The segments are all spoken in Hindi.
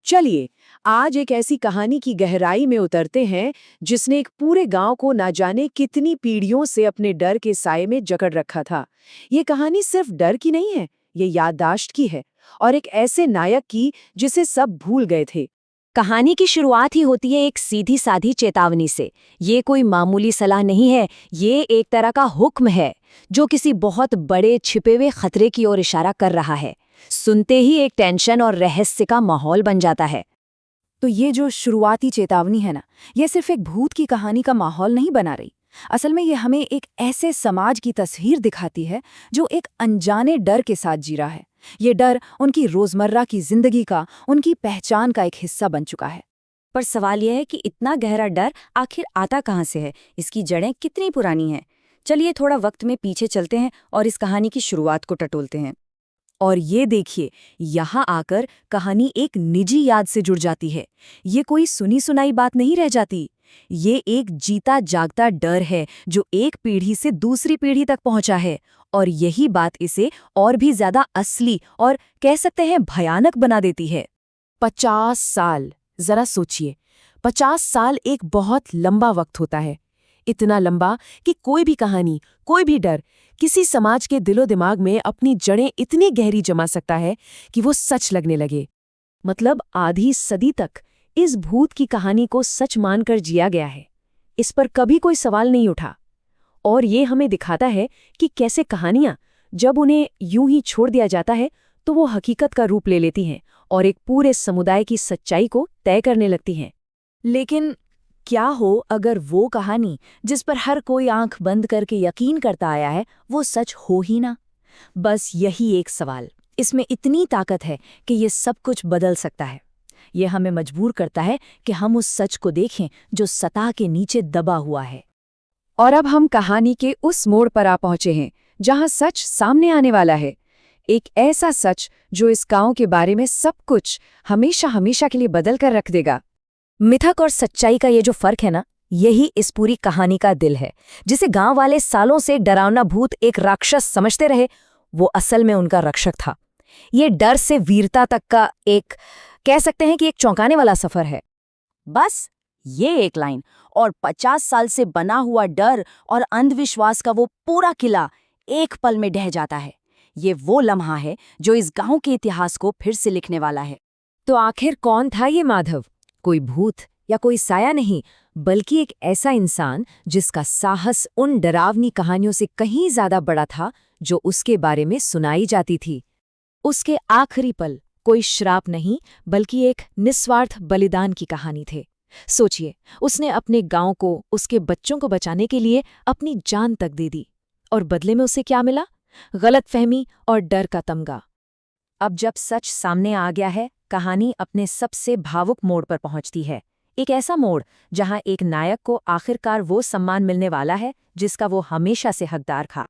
चलिए, आज एक ऐसी कहानी की गहराई में उतरते हैं जिसने एक पूरे गांव को ना जाने कितनी पीढ़ियों से अपने डर के साए में जकड़ रखा था। ये कहानी सिर्फ डर की नहीं है, ये याददाश्त की है, और एक ऐसे नायक की जिसे सब भूल गए थे। कहानी की शुरुआत ही होती है एक सीधी साधी चेतावनी से। ये कोई मामूली सलाह नहीं है, ये एक तरह का हुक्म है जो किसी बहुत बड़े छिपे हुए खतरे की ओर इशारा कर रहा है। सुनते ही एक टेंशन और रहस्य का माहौल बन जाता है। तो ये जो शुरुआती चेतावनी है ना, ये सिर्फ एक भूत की कहानी का माहौल नहीं बना रही। असल में ये हमें एक ऐसे समाज की तस्वीर दिखाती है जो एक अनजाने डर के साथ जी रहा है। ये डर उनकी रोजमर्रा की जिंदगी का, उनकी पहचान का एक हिस्सा बन चुका है। पर सवाल यह है कि इतना गहरा डर आखिर आता कहाँ से है, इसकी जड़ें कितनी पुरानी हैं। चलिए थोड़ा वक्त में पीछे चलते हैं और इस कहानी की शुरुआत को टटोलते हैं। और ये देखिए, यहाँ आकर कहानी एक निजी याद से जुड़ जाती है। ये कोई सुनी सुनाई बात नहीं रह जाती। ये एक जीता जागता डर है जो एक पीढ़ी से दूसरी पीढ़ी तक पहुंचा है, और यही बात इसे और भी ज्यादा असली और कह सकते हैं भयानक बना देती है। 50 साल, जरा सोचिए। 50 साल एक बहुत लंबा वक्त होता है। इतना लंबा कि कोई भी कहानी, कोई भी डर किसी समाज के दिलो दिमाग में अपनी जड़ें इतनी गहरी जमा सकता है कि वो सच लगने लगे। मतलब आधी सदी तक इस भूत की कहानी को सच मानकर जिया गया है। इस पर कभी कोई सवाल नहीं उठा। और ये हमें दिखाता है कि कैसे कहानियां, जब उन्हें यूं ही छोड़ दिया जाता है, तो वो हकीकत का रूप ले लेती हैं और एक पूरे समुदाय की सच्चाई को तय करने लगती हैं। लेकिन क्या हो अगर वो कहानी जिस पर हर कोई आंख बंद करके यकीन करता आया है, वो सच हो ही ना? बस यही एक सवाल। इसमें इतनी ताकत है कि ये सब कुछ बदल सकता है। ये हमें मजबूर करता है कि हम उस सच को देखें जो सतह के नीचे दबा हुआ है। और अब हम कहानी के उस मोड़ पर आ पहुंचे हैं जहां सच सामने आने वाला है। एक ऐसा सच जो इस गांव के बारे में सब कुछ हमेशा हमेशा के लिए बदल कर रख देगा। मिथक और सच्चाई का ये जो फर्क है ना, यही इस पूरी कहानी का दिल है। जिसे गांव वाले सालों से डरावना भूत एक राक्षस समझते रहे, वो असल में उनका रक्षक था। ये डर से वीरता तक का एक, कह सकते हैं कि एक चौंकाने वाला सफर है। बस ये एक लाइन और 50 साल से बना हुआ डर और अंधविश्वास का वो पूरा किला एक पल में ढह जाता है। ये वो लम्हा है जो इस गांव के इतिहास को फिर से लिखने वाला है। तो आखिर कौन था ये माधव? कोई भूत या कोई साया नहीं, बल्कि एक ऐसा इंसान जिसका साहस उन डरावनी कहानियों से कहीं ज्यादा बड़ा था जो उसके बारे में सुनाई जाती थी। उसके आखिरी पल कोई श्राप नहीं, बल्कि एक निस्वार्थ बलिदान की कहानी थे। सोचिए, उसने अपने गांव को, उसके बच्चों को बचाने के लिए अपनी जान तक दे दी, और बदले में उसे क्या मिला? गलतफहमी और डर का तमगा। अब जब सच सामने आ गया है, कहानी अपने सबसे भावुक मोड़ पर पहुंचती है। एक ऐसा मोड़ जहां एक नायक को आखिरकार वो सम्मान मिलने वाला है जिसका वो हमेशा से हकदार था।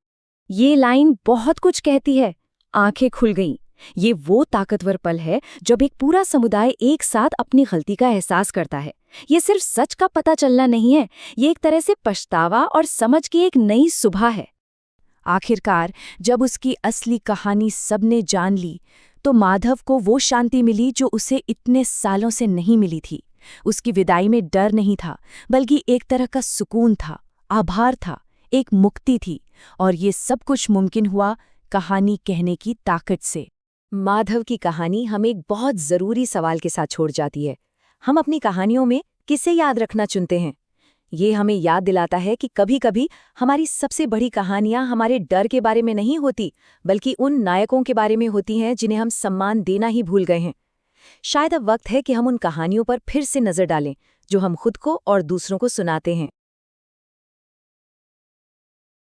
ये लाइन बहुत कुछ कहती है। आंखें खुल गईं। ये वो ताकतवर पल है जब एक पूरा समुदाय एक साथ अपनी गलती का एहसास करता है। ये सिर्फ सच का पता चलना नहीं है, ये एक तरह से पछतावा और समझ की एक नई सुबह है। आखिरकार जब उसकी असली कहानी सबने जान ली, तो माधव को वो शांति मिली जो उसे इतने सालों से नहीं मिली थी। उसकी विदाई में डर नहीं था, बल्कि एक तरह का सुकून था, आभार था, एक मुक्ति थी। और ये सब कुछ मुमकिन हुआ कहानी कहने की ताकत से। माधव की कहानी हमें एक बहुत जरूरी सवाल के साथ छोड़ जाती है। हम अपनी कहानियों में किसे याद रखना चुनते हैं? ये हमें याद दिलाता है कि कभी-कभी हमारी सबसे बड़ी कहानियां हमारे डर के बारे में नहीं होती, बल्कि उन नायकों के बारे में होती हैं जिन्हें हम सम्मान देना ही भूल गए हैं। शायद अब वक्त है कि हम उन कहानियों पर फिर से नजर डालें जो हम खुद को और दूसरों को सुनाते हैं।